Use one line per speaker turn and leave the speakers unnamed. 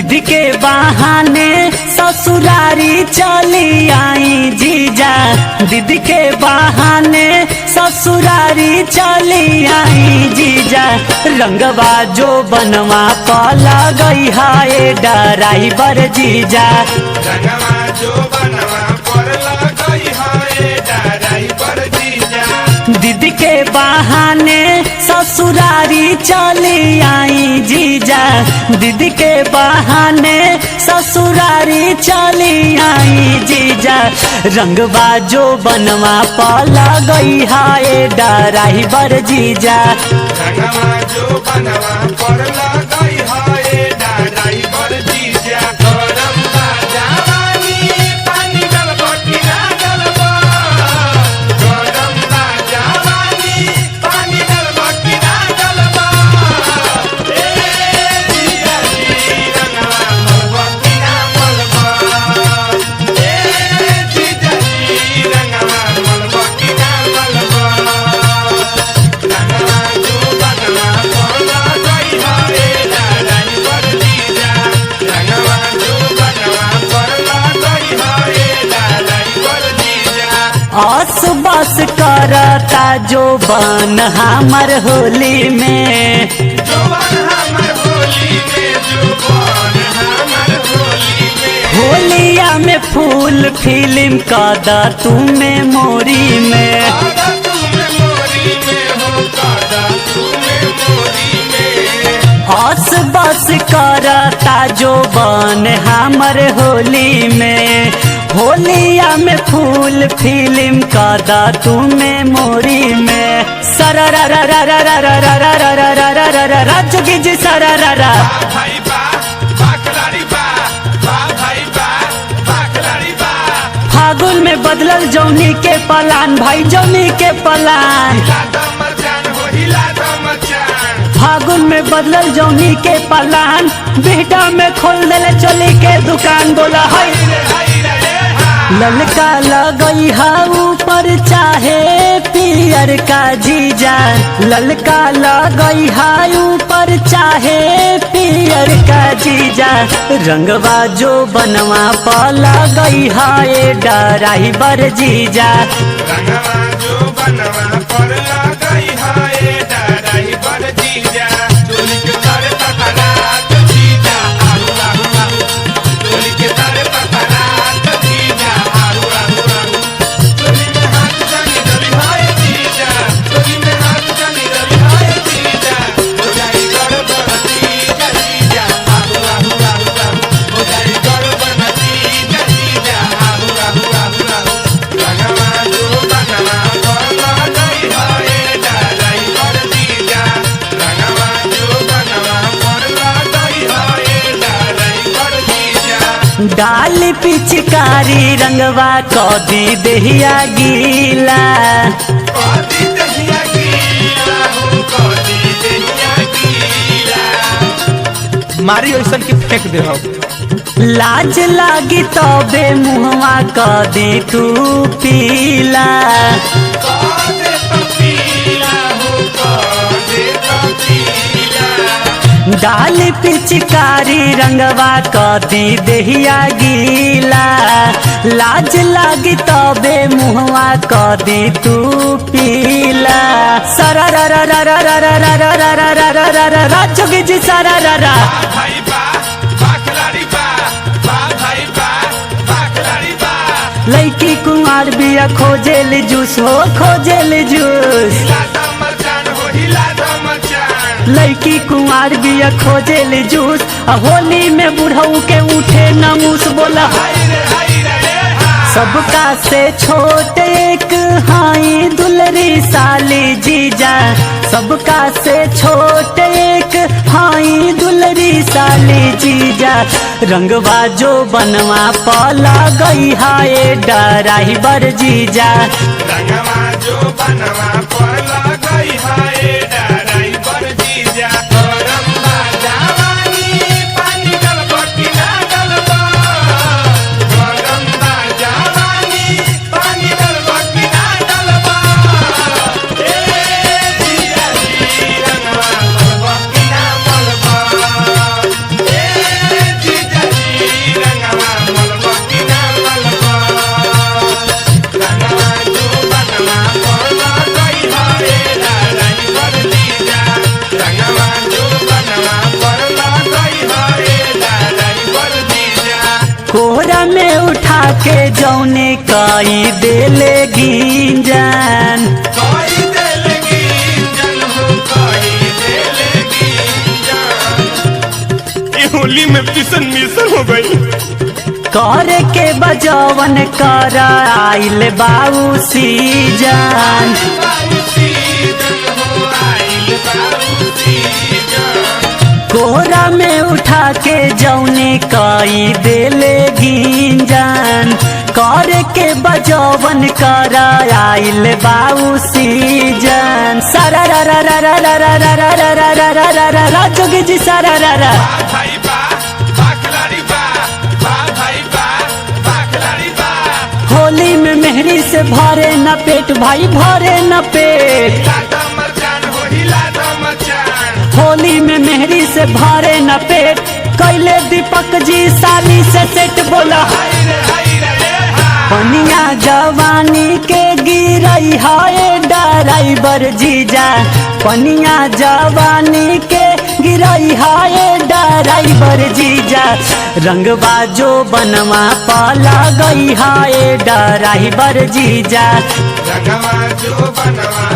दीदी के बहाने ससुरारी चली आई जीजा, दीदी के बहाने ससुरारी चली आई जीजा। रंगवा जो बनवा पला गई है ड्राइवर जीजा,
रंगवा जो बनवा पला गई है ड्राइवर जीजा।
दीदी के बहाने ससुरारी चली आई जीजा, दीदी के बहाने ससुरारी चली आई जीजा। रंगवा जो बनवा पला गई है ड्राइवर जीजा,
रंगवा जो बनवा पला गई है ड्राइवर जीजा। गरम बा जवानी पानी गलबो कि ना गलबो, गरम बा जवानी पानी गलबो कि ना गलबो। ए जीजा जी रंगवा मलबो कि ना मलबो, ए जीजा जी रंगवा मलबो कि ना मलबो। रंगवा जो बनवा पला गई है ड्राइवर जीजा, रंगवा जो बनवा पला गई है ड्राइवर जीजा।
आस बस करता जो बन हमर होली में,
जोबन हमर होली में, जोबन हमर होली में।
होलिया में फूल फिल्म कदा तुम्हें मोरी में,
कादा तुम्हें मोरी में हो, कादा तुम्हें मोरी में।
आस बस करता जो बन हमर होली में, होलिया में फूल फिल्म कदा तुम्हें मोरी में। सरारा जोगी जी सरारा,
बा भाई बा, बा खिलाड़ी बा, बा भाई बा, बा खिलाड़ी बा।
फागुन में बदलल जौनी के पलान, भाई जौनी के पलान।
हिला दम मचान हो, हिला दम मचान।
फागुन में बदलल जौनी के पलान, बिहटा में खोल देले चोली के दुकान। बोला हाय ललका लगई हा ऊपर चाहे पियर का जीजा, ललका लगई हा ऊपर चाहे पियर का जीजा। रंगवा जो बनवा पला गई है ड्राइवर जीजा,
रंगवा जो बनवा पला गई है ड्राइवर जीजा। चोली के तारे पकड़ात जीजा, आरू आरू आरू। चोली के तारे पकड़ात जीजा, आरू आरू आरू। चोली में हाथ जानी डली है जीजा, चोली में हाथ जानी डली है जीजा। हो जाई गड़बड़ जीजा जीजा, आरू आरू आरू आरू। हो जाई गड़बड़ जीजा जीजा, आरू आरू आरू आरू। रंगवा जो बनवा पला गई है ड्राइवर जीजा, रंगवा जो बनवा पला गई है ड्राइवर जीजा।
डाल पिचकारी रंगवा कदी देहिया गीला,
कदी दहिया गीला हो, कदी दहिया गीला। मारी ऐसन की फेंक दे हो।
लाज लागी तबे मुहवा कदी तू पीला।
कदे तो पीला हो, कदे तो पीला।
डाल पिचकारी रंगवा कदी देहिया गीला, लाज लागी तबे मुहवा कदी तू पीला। सरारा जोगी जी सरारा,
बा भाई बा, बा खिलाड़ी बा, बा भाई बा, बा खिलाड़ी बा।
लड़की कुमार बिया खोजेल जूस हो, खोजेल जूस।
हिला दम मचान हो, हिला दम मचान।
लड़की कुमार बिया खोजेल जूस, होली में बुढ़ऊ के उठे नमूस। बोला
हाय रे हा।
सबका से छोट एक हाई दुलरी साली जीजा, सबका से छोट एक हाई दुलरी साली जीजा। रंगवा जो बनवा पला गई है ड्राइवर जीजा,
रंगवा जो बनवा पला गई है ड्राइवर जीजा। गरम बा जवानी पानी गलबो कि ना गलबो, गरम बा जवानी पानी गलबो कि ना गलबो। ए जीजा जी रंगवा मलबो कि ना मलबो, ए
में उठा के जौने कई देले गिंजन
कोई देलगी जन हो कोई देलगी जन ये होली में पिसन मिसन हो गई
कर के बजवन कर आइल बाऊ सीजन
बाबू सीजन हो आइल बाबू सीजन
कोहरा में उठा के जौने कई देले गिंजन कर के बजवन कर आइल बाऊ सीजन सारा रा रा रा रा रा रा रा रा रा रा रा रा रा रा रा जोगी जी सारा रा रा
भाई बा खिलाड़ी बा भाई बा खिलाड़ी बा
होली में मेहरी से भरे न पेट भाई भरे न पेट
हिलाता मचान हो हिलाता मचान
होली में मेहरी से भरे न पेट कैले दीपक जी साली से सेट बोला
हाय रे हा
पनिया जवानी के गिरई हाय ड्राइवर जीजा पनिया जवानी के गिरई हाय ड्राइवर जीजा रंगवा जो बनवा पाला गई हाय ड्राइवर जीजा
रंगवा जो बनवा